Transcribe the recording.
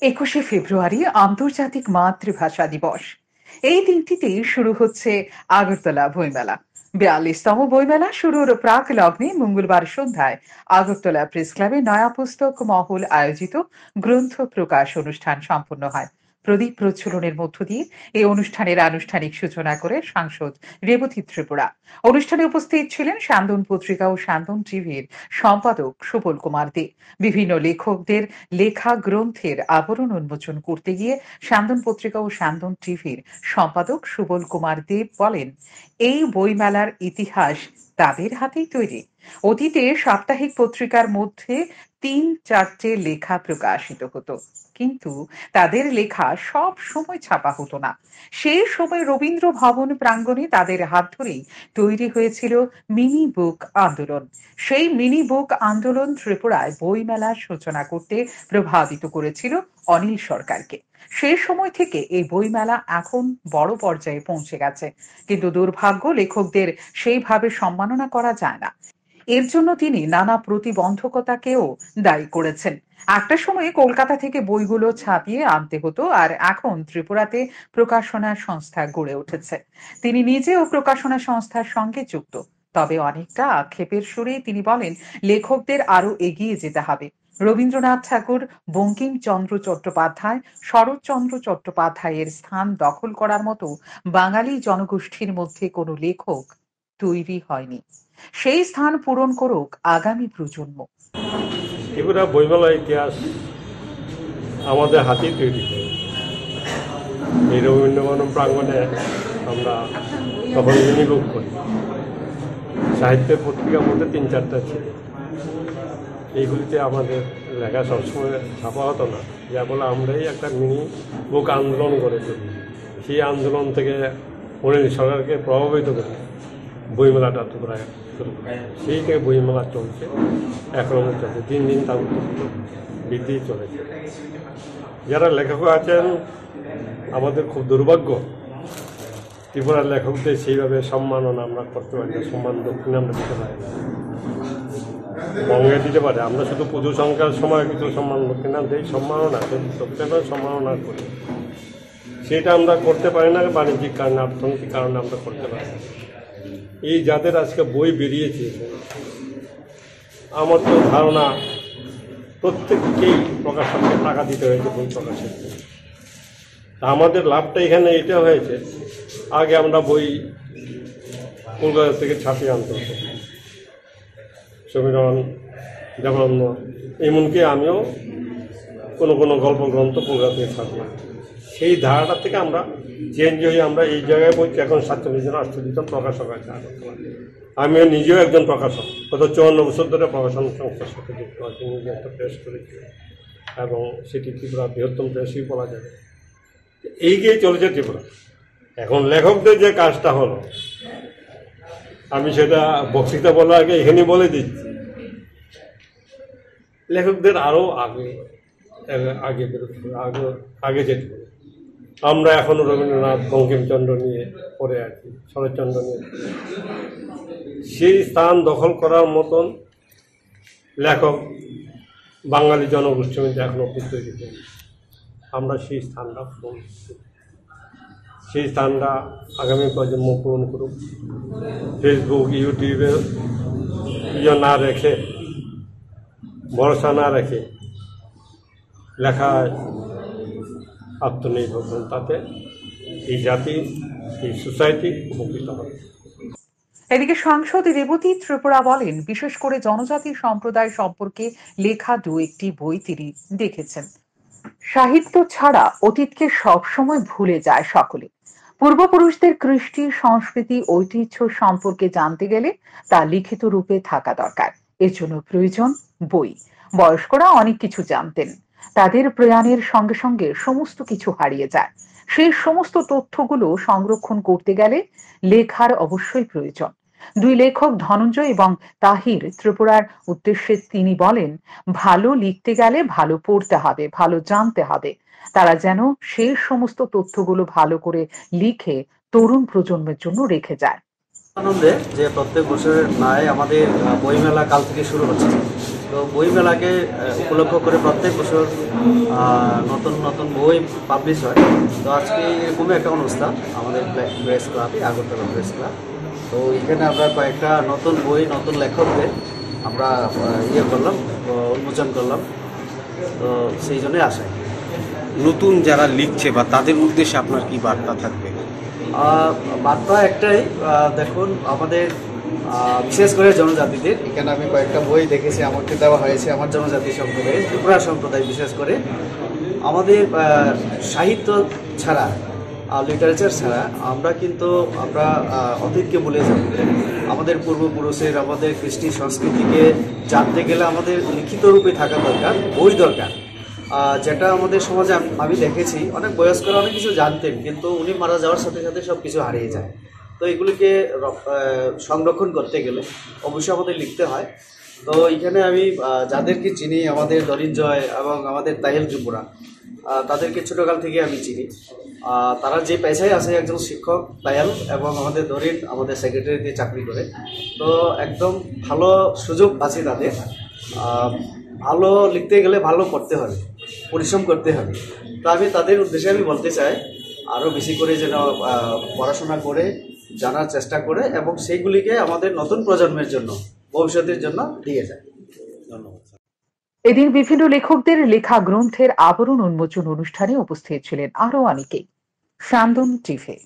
21শে ফেব্রুয়ারি আন্তর্জাতিক মাতৃভাষা দিবস। এই দিনটিতে শুরু হচ্ছে আগরতলা বইমেলা। 42তম বইমেলা শুরুর প্রাক লগ্নে মঙ্গলবার সন্ধ্যায় আগরতলা প্রেস ক্লাবে নয়া পুস্তক মহল আয়োজিত গ্রন্থ প্রকাশ অনুষ্ঠান সম্পন্ন হয়। প্রদীপ প্রজ্বলনের মধ্য দিয়ে এই অনুষ্ঠানের আনুষ্ঠানিক সূচনা করে সাংসদ রেবতী ত্রিপুরা। অনুষ্ঠানে উপস্থিত ছিলেন স্যান্দন পত্রিকা ও স্যান্দন টিভির সম্পাদক সুবল কুমার দে। বিভিন্ন লেখকদের লেখা গ্রন্থের আবরণ উন্মোচন করতে গিয়ে স্যান্দন পত্রিকা ও স্যান্দন টিভির সম্পাদক সুবল কুমার দেব বলেন, এই বইমেলার ইতিহাস তাদের হাতেই তৈরি। অতীতে সাপ্তাহিক পত্রিকার মধ্যে ৩-৪টে লেখা প্রকাশিত হতো, কিন্তু তাদের লেখা সব সময় ছাপা হতো না। সেই সময় রবীন্দ্র ভবন প্রাঙ্গণে তাদের হাত ধরেই তৈরি হয়েছিল মিনি বুক আন্দোলন। সেই মিনি বুক আন্দোলন ত্রিপুরায় বইমেলার সূচনা করতে প্রভাবিত করেছিল অনিল সরকারকে। সেই সময় থেকে এই বইমেলা এখন বড় পর্যায়ে পৌঁছে গেছে, কিন্তু দুর্ভাগ্য লেখকদের সেইভাবে সম্মাননা করা যায় না। এর জন্য তিনি নানা প্রতিবন্ধকতাকেও দায়ী করেছেন। একটা সময়ে কলকাতা থেকে বইগুলো ছাপিয়ে আনতে হতো, আর এখন ত্রিপুরাতে প্রকাশনা সংস্থা গড়ে উঠেছে। তিনি নিজেও প্রকাশনা সংস্থার সঙ্গে যুক্ত। তবে অনেকটা আক্ষেপের সুরে তিনি বলেন, লেখকদের আরো এগিয়ে যেতে হবে। রবীন্দ্রনাথ ঠাকুর, বঙ্কিমচন্দ্র চট্টোপাধ্যায়, শরৎচন্দ্র চট্টোপাধ্যায়ের স্থান দখল করার মতো বাঙালি জনগোষ্ঠীর মধ্যে কোনো লেখক তৈরি হয়নি। সেই স্থান পূরণ করুক আগামী প্রজন্ম। ত্রিপুরা বইমেলা ইতিহাস আমাদের হাতেই তৈরি করে। এই রবীন্দ্রভবন প্রাঙ্গণে আমরা তখন মিনিবুক করি। সাহিত্যের পত্রিকার মধ্যে ৩-৪টা ছিল। এইগুলিতে আমাদের লেখা সবসময় ছাপা হতো না, যা বলে আমরাই একটা মিনি বুক আন্দোলন করে তুলি। সেই আন্দোলন থেকে অনিল সরকারকে প্রভাবিত করে বইমেলাটা ত্রিপুরায় শুরু করে। সেই থেকে বইমেলা চলছে, এখনো চলছে, দিন দিন তার বৃদ্ধি চলেছে। যারা লেখক আছেন, আমাদের খুব দুর্ভাগ্য, ত্রিপুরার লেখকদের সেইভাবে সম্মাননা আমরা করতে পারি না, সম্মান দক্ষিণে আমরা দিতে পারি না। বঙ্গে দিতে পারে, আমরা শুধু পুজো সংখ্যার সময় কিছু সম্মান দক্ষিণা দিই, সম্মাননা দক্ষিণা সম্মাননা করি, সেটা আমরা করতে পারি না। বাণিজ্যিক কারণে, অর্থনৈতিক কারণে আমরা করতে পারি না। এই যাদের আজকে বই বেরিয়েছে, আমার তো ধারণা প্রত্যেককেই প্রকাশককে টাকা দিতে হয়েছে বই প্রকাশের জন্য। আমাদের লাভটা এখানে এটা হয়েছে, আগে আমরা বই কলকাতা থেকে ছাপিয়ে আনতে হতো, সমীরণ, দেবানন্দ, এমনকি আমিও কোনো কোনো গল্প গ্রন্থ কলকাতা থেকে ছাপলাম। সেই ধারাটা থেকে আমরা চেঞ্জ হয়ে আমরা এই জায়গায় বলছি, এখন 47 জন 48 জন প্রকাশক আছে। আমিও নিজেও একজন প্রকাশক, গত 54 বছর ধরে প্রকাশন সংস্থার সাথে যুক্ত আছি। নিজে একটা প্রেস করেছি এবং সেটি ত্রিপুরা বৃহত্তম প্রেসই বলা যাবে। এইগিয়ে চলেছে ত্রিপুরা। এখন লেখকদের যে কাজটা হলো, আমি সেটা বক্তৃতা বলার আগে এখানে বলে দিচ্ছি, লেখকদের আরও আগে বেরোতে আগে যেতে হবে। আমরা এখনো রবীন্দ্রনাথ, বঙ্কিমচন্দ্র নিয়ে পড়ে আছি, শরৎচন্দ্র নিয়ে। সেই স্থান দখল করার মতন লেখক বাঙালি জনগোষ্ঠীর মধ্যে এখনো তৈরি হয়নি। আমরা সেই স্থানটা পূরণ করছি। সেই স্থানটা আগামী প্রজন্ম পূরণ করুক। ফেসবুক, ইউটিউবে না রেখে, ভরসা না রেখে লেখায় আত্মনির্ভর হন, তাতে এই জাতি, এই সোসাইটি উপকৃত হবে। এদিকে সাংসদ রেবতী ত্রিপুরা বলেন, বিশেষ করে জনজাতি সম্প্রদায় সম্পর্কে লেখা একটি বই তিনি দেখেছেন। সাহিত্য ছাড়া অতীতকে সবসময় ভুলে যায় সকলে। পূর্বপুরুষদের কৃষ্টি, সংস্কৃতি, ঐতিহ্য সম্পর্কে জানতে গেলে তা লিখিত রূপে থাকা দরকার। এর জন্য প্রয়োজন বই। বয়স্করা অনেক কিছু জানতেন, তাদের প্রয়াণের সঙ্গে সঙ্গে সমস্ত কিছু হারিয়ে যায়। সেই সমস্ত তথ্যগুলো সংরক্ষণ করতে গেলে লেখার অবশ্যই প্রয়োজন। দুই লেখক ধনঞ্জয় এবং তাহির ত্রিপুরার উদ্দেশ্যে তিনি বলেন, ভালো লিখতে গেলে ভালো পড়তে হবে, ভালো জানতে হবে। তারা যেন সেই সমস্ত তথ্যগুলো ভালো করে লিখে তরুণ প্রজন্মের জন্য রেখে যায়। আনন্দে যে প্রত্যেক বছরের ন্যায় আমাদের বইমেলা কাল থেকে শুরু হচ্ছে। তো বইমেলাকে উপলক্ষ করে প্রত্যেক বছর নতুন নতুন বই পাবলিশ হয়। তো আজকে এরকমই একটা অনুষ্ঠান আমাদের প্রেস ক্লাবে, আগরতলা প্রেস ক্লাব। তো এখানে আমরা কয়েকটা নতুন বই, নতুন লেখকদের আমরা করলাম, উন্মোচন করলাম। তো সেই জন্যই আসাই। নতুন যারা লিখছে বা তাদের উদ্দেশ্যে আপনার কি বার্তা থাকবে? বার্তা একটাই, দেখুন আমাদের বিশেষ করে জনজাতিদের এখানে আমি কয়েকটা বই দেখেছি, আমাকে দেওয়া হয়েছে আমার জনজাতি সম্প্রদায়, ত্রিপুরা সম্প্রদায় বিশেষ করে। আমাদের সাহিত্য ছাড়া, লিটারেচার ছাড়া আমরা অতীতকে ভুলে যাব। আমাদের পূর্বপুরুষের, আমাদের কৃষ্টি সংস্কৃতিকে জানতে গেলে আমাদের লিখিত রূপে থাকা দরকার, বই দরকার। যেটা আমাদের সমাজে আমি দেখেছি, অনেক বয়স্করা অনেক কিছু জানতেন, কিন্তু উনি মারা যাওয়ার সাথে সাথে সব কিছু হারিয়ে যায়। তো এগুলিকে সংরক্ষণ করতে গেলে অবশ্যই আমাদের লিখতে হয়। তো এখানে আমি যাদেরকে চিনি, আমাদের দরিঞ্জয় এবং আমাদের তাইল ত্রিপুরা, তাদেরকে ছোটোকাল থেকে আমি চিনি। তারা যে পেশায় আছে, একজন শিক্ষক তাইল এবং আমাদের দরিন আমাদের সেক্রেটারিতে চাকরি করে। তো একদম ভালো সুযোগ আছে তাদের। ভালো লিখতে গেলে ভালো পড়তে হবে, পরিশ্রম করতে হবে। তো আমি তাদের উদ্দেশ্যে আমি বলতে চাই, আরও বেশি করে যেন পড়াশোনা করে জানার চেষ্টা করে এবং সেইগুলিকে আমাদের নতুন প্রজন্মের জন্য, ভবিষ্যতের জন্য দিয়ে যায়। ধন্যবাদ। এদিন বিভিন্ন লেখকদের লেখা গ্রন্থের আবরণ উন্মোচন অনুষ্ঠানে উপস্থিত ছিলেন আরো অনেকে। সান্দন টিভি।